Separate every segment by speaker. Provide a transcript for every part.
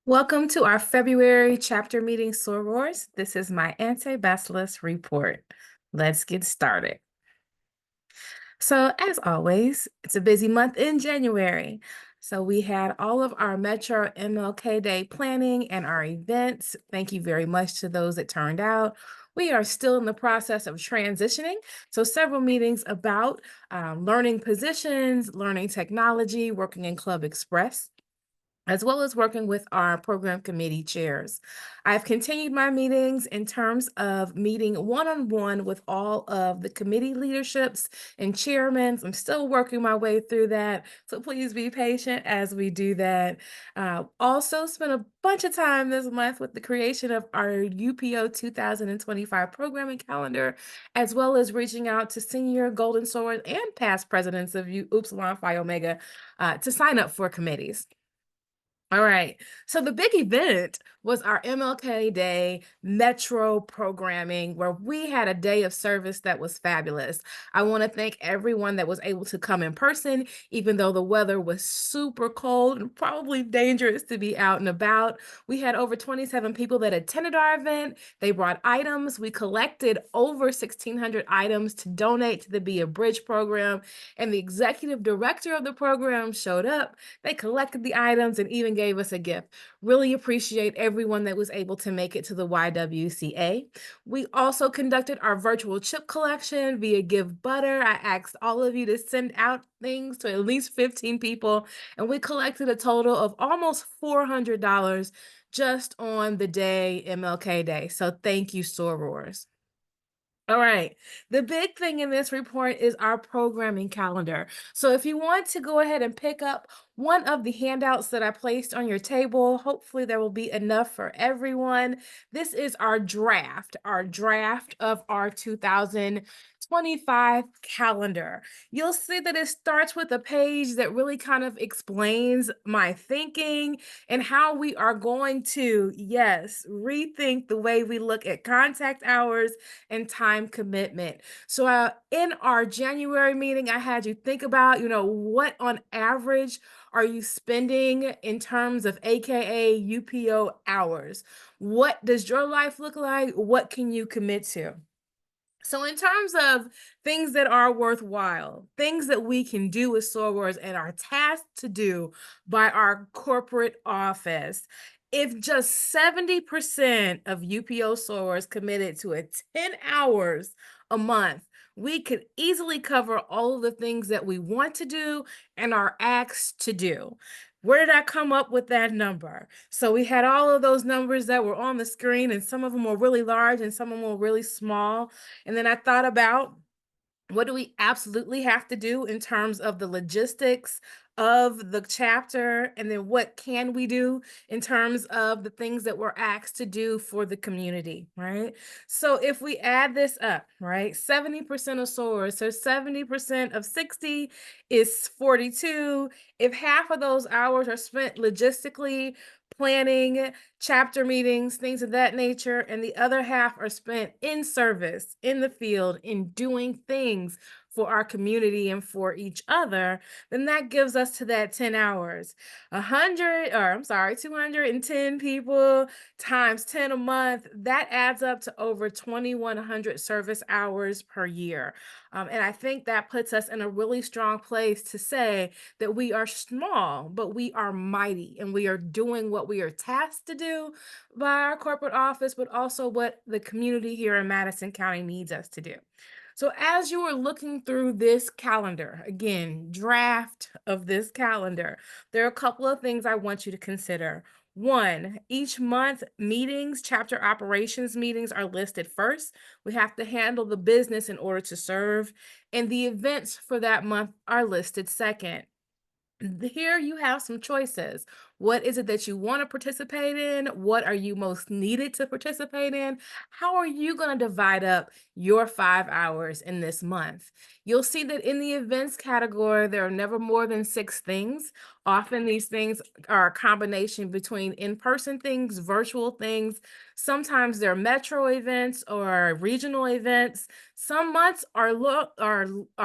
Speaker 1: Welcome to our February chapter meeting, sorors. This is my anti-bacillus report. Let's get started. So, as always, it's a busy month in January. So, we had all of our Metro MLK Day planning and our events. Thank you very much to those that turned out. We are still in the process of transitioning. So, several meetings about learning positions, learning technology, working in Club Express, as well as working with our program committee chairs. I've continued my meetings in terms of meeting one-on-one with all of the committee leaderships and chairmen. I'm still working my way through that, so please be patient as we do that. Also spent a bunch of time this month with the creation of our UPO 2025 programming calendar, as well as reaching out to senior Golden Swords and past presidents of Upsilon Phi Omega to sign up for committees. All right. So the big event was our MLK Day Metro programming, where we had a day of service that was fabulous. I want to thank everyone that was able to come in person, even though the weather was super cold and probably dangerous to be out and about. We had over 27 people that attended our event. They brought items. We collected over 1,600 items to donate to the Be a Bridge program. And the executive director of the program showed up. They collected the items and even gave us a gift. Really appreciate everyone that was able to make it to the YWCA. We also conducted our virtual chip collection via Give Butter. I asked all of you to send out things to at least 15 people, and we collected a total of almost $400 just on the day, MLK Day. So thank you, sorors. All right. The big thing in this report is our programming calendar. So if you want to go ahead and pick up one of the handouts that I placed on your table, hopefully there will be enough for everyone. This is our draft of our 2025 calendar. You'll see that it starts with a page that really kind of explains my thinking and how we are going to, yes, rethink the way we look at contact hours and time commitment. So in our January meeting, I had you think about, what on average are you spending in terms of AKA UPO hours? What does your life look like? What can you commit to? So in terms of things that are worthwhile, things that we can do with sorors and are tasked to do by our corporate office, if just 70% of UPO sorors committed to a 10 hours a month, we could easily cover all of the things that we want to do and are asked to do. Where did I come up with that number? So we had all of those numbers that were on the screen, and some of them were really large and some of them were really small. And then I thought about, what do we absolutely have to do in terms of the logistics of the chapter? And then what can we do in terms of the things that we're asked to do for the community, right? So if we add this up, right, 70% of SOARs, so 70% of 60 is 42. If half of those hours are spent logistically planning chapter meetings, things of that nature, and the other half are spent in service, in the field, in doing things for our community and for each other, then that gives us to that 10 hours. 210 people times 10 a month, that adds up to over 2,100 service hours per year. And I think that puts us in a really strong place to say that we are small, but we are mighty, and we are doing what we are tasked to do by our corporate office, but also what the community here in Madison County needs us to do. So as you are looking through this calendar, again, draft of this calendar, there are a couple of things I want you to consider. One, each month meetings, chapter operations meetings are listed first. We have to handle the business in order to serve, and the events for that month are listed second. Here you have some choices. What is it that you want to participate in? What are you most needed to participate in? How are you going to divide up your 5 hours in this month? You'll see that in the events category, there are never more than 6 things. Often these things are a combination between in-person things, virtual things. Sometimes they're metro events or regional events. Some months are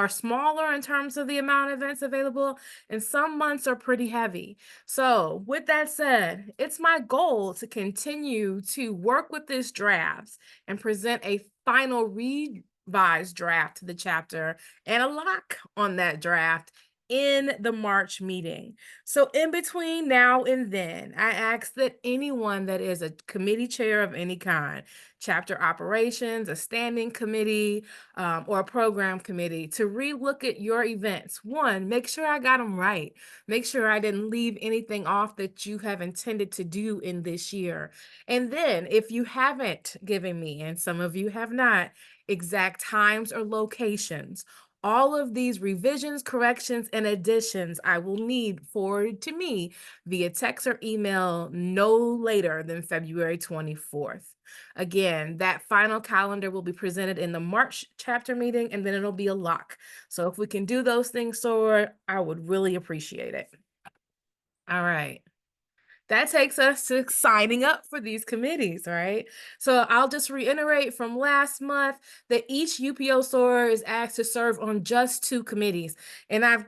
Speaker 1: smaller in terms of the amount of events available, and some months are pretty heavy. So with that said, it's my goal to continue to work with this draft and present a final revised draft to the chapter and a lock on that draft in the March meeting. So in between now and then, I ask that anyone that is a committee chair of any kind, chapter operations, a standing committee, or a program committee, to relook at your events. One, make sure I got them right. Make sure I didn't leave anything off that you have intended to do in this year. And then if you haven't given me, and some of you have not, exact times or locations, all of these revisions, corrections, and additions I will need forwarded to me via text or email no later than February 24th. Again, that final calendar will be presented in the March chapter meeting, and then it'll be a lock. So if we can do those things, Sword, I would really appreciate it. All right. That takes us to signing up for these committees, right? So I'll just reiterate from last month that each UPO SOAR is asked to serve on just 2 committees. And I've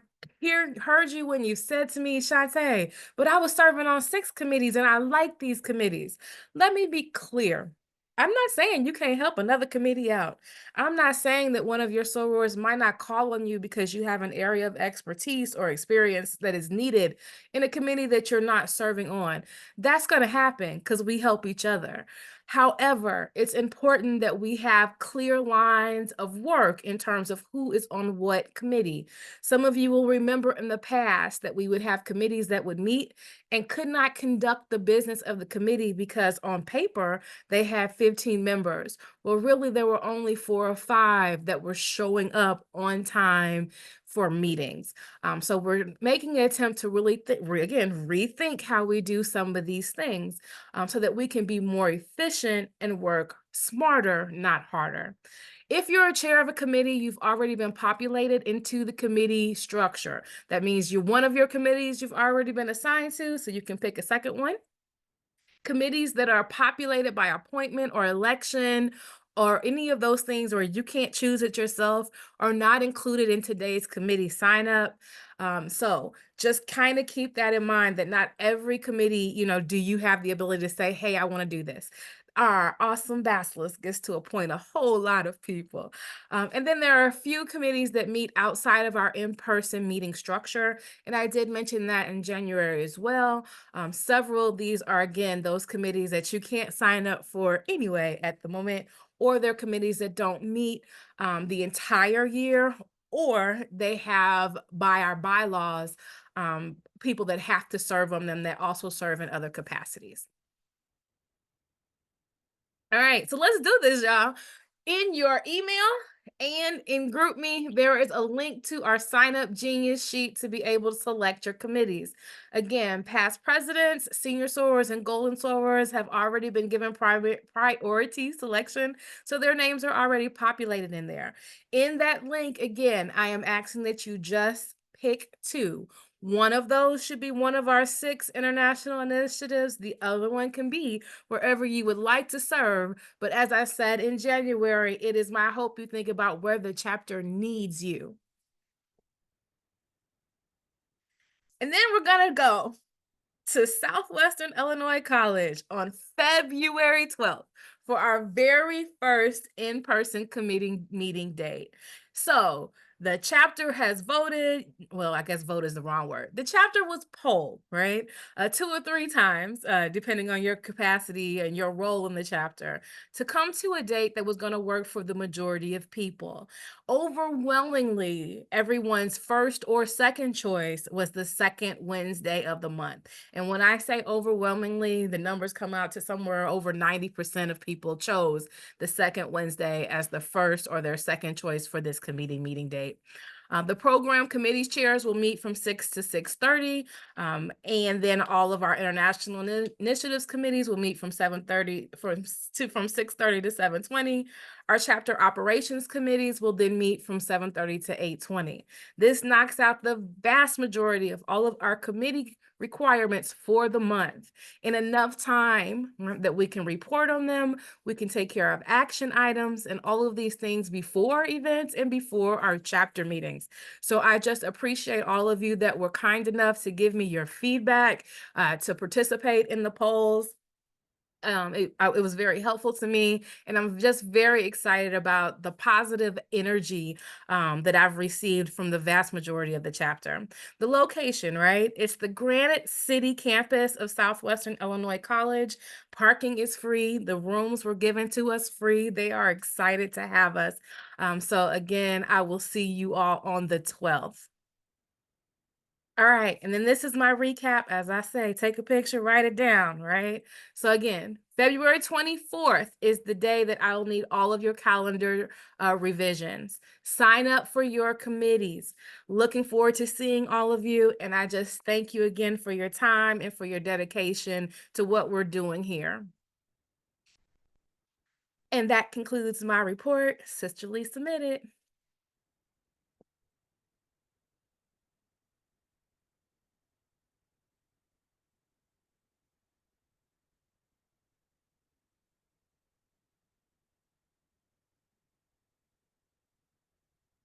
Speaker 1: heard you when you said to me, Shantae, but I was serving on 6 committees and I like these committees. Let me be clear. I'm not saying you can't help another committee out. I'm not saying that one of your sorors might not call on you because you have an area of expertise or experience that is needed in a committee that you're not serving on. That's going to happen because we help each other. However, it's important that we have clear lines of work in terms of who is on what committee. Some of you will remember in the past that we would have committees that would meet and could not conduct the business of the committee because on paper they had 15 members. Well, really, there were only 4 or 5 that were showing up on time for meetings. So we're making an attempt to really, again, rethink how we do some of these things so that we can be more efficient and work smarter, not harder. If you're a chair of a committee, you've already been populated into the committee structure. That means one of your committees you've already been assigned to, so you can pick a second one. Committees that are populated by appointment or election or any of those things where you can't choose it yourself are not included in today's committee sign up. So just kind of keep that in mind that not every committee, do you have the ability to say, hey, I want to do this. Our awesome Basilisk gets to appoint a whole lot of people. And then there are a few committees that meet outside of our in-person meeting structure. And I did mention that in January as well. Several of these are, again, those committees that you can't sign up for anyway at the moment, or they're committees that don't meet the entire year, or they have, by our bylaws, people that have to serve on them that also serve in other capacities. All right, so let's do this, y'all. In your email and in GroupMe, there is a link to our Sign Up Genius sheet to be able to select your committees. Again, past presidents, senior sorors, and golden sorors have already been given priority selection, so their names are already populated in there. In that link, again, I am asking that you just pick 2. One of those should be one of our 6 international initiatives. The other one can be wherever you would like to serve. But as I said in January, it is my hope you think about where the chapter needs you. And then we're going to go to Southwestern Illinois College on February 12th for our very first in-person committee meeting date. So the chapter has voted. Well, I guess vote is the wrong word. The chapter was polled, right? 2 or 3 times, depending on your capacity and your role in the chapter, to come to a date that was going to work for the majority of people. Overwhelmingly, everyone's first or second choice was the second Wednesday of the month. And when I say overwhelmingly, the numbers come out to somewhere over 90% of people chose the second Wednesday as the first or their second choice for this committee meeting date. The program committee chairs will meet from 6 to 6:30, and then all of our international initiatives committees will meet from 7:30 from 6:30 to 7:20. Our chapter operations committees will then meet from 7:30 to 8:20. This knocks out the vast majority of all of our committee requirements for the month in enough time that we can report on them, we can take care of action items and all of these things before events and before our chapter meetings. So I just appreciate all of you that were kind enough to give me your feedback, to participate in the polls. It was very helpful to me, and I'm just very excited about the positive energy that I've received from the vast majority of the chapter. The location, right? It's the Granite City campus of Southwestern Illinois College. Parking is free. The rooms were given to us free. They are excited to have us. So again, I will see you all on the 12th. All right, and then this is my recap. As I say, take a picture, write it down, right? So again, February 24th is the day that I'll need all of your calendar revisions. Sign up for your committees. Looking forward to seeing all of you, and I just thank you again for your time and for your dedication to what we're doing here. And that concludes my report. Sister Lee submitted.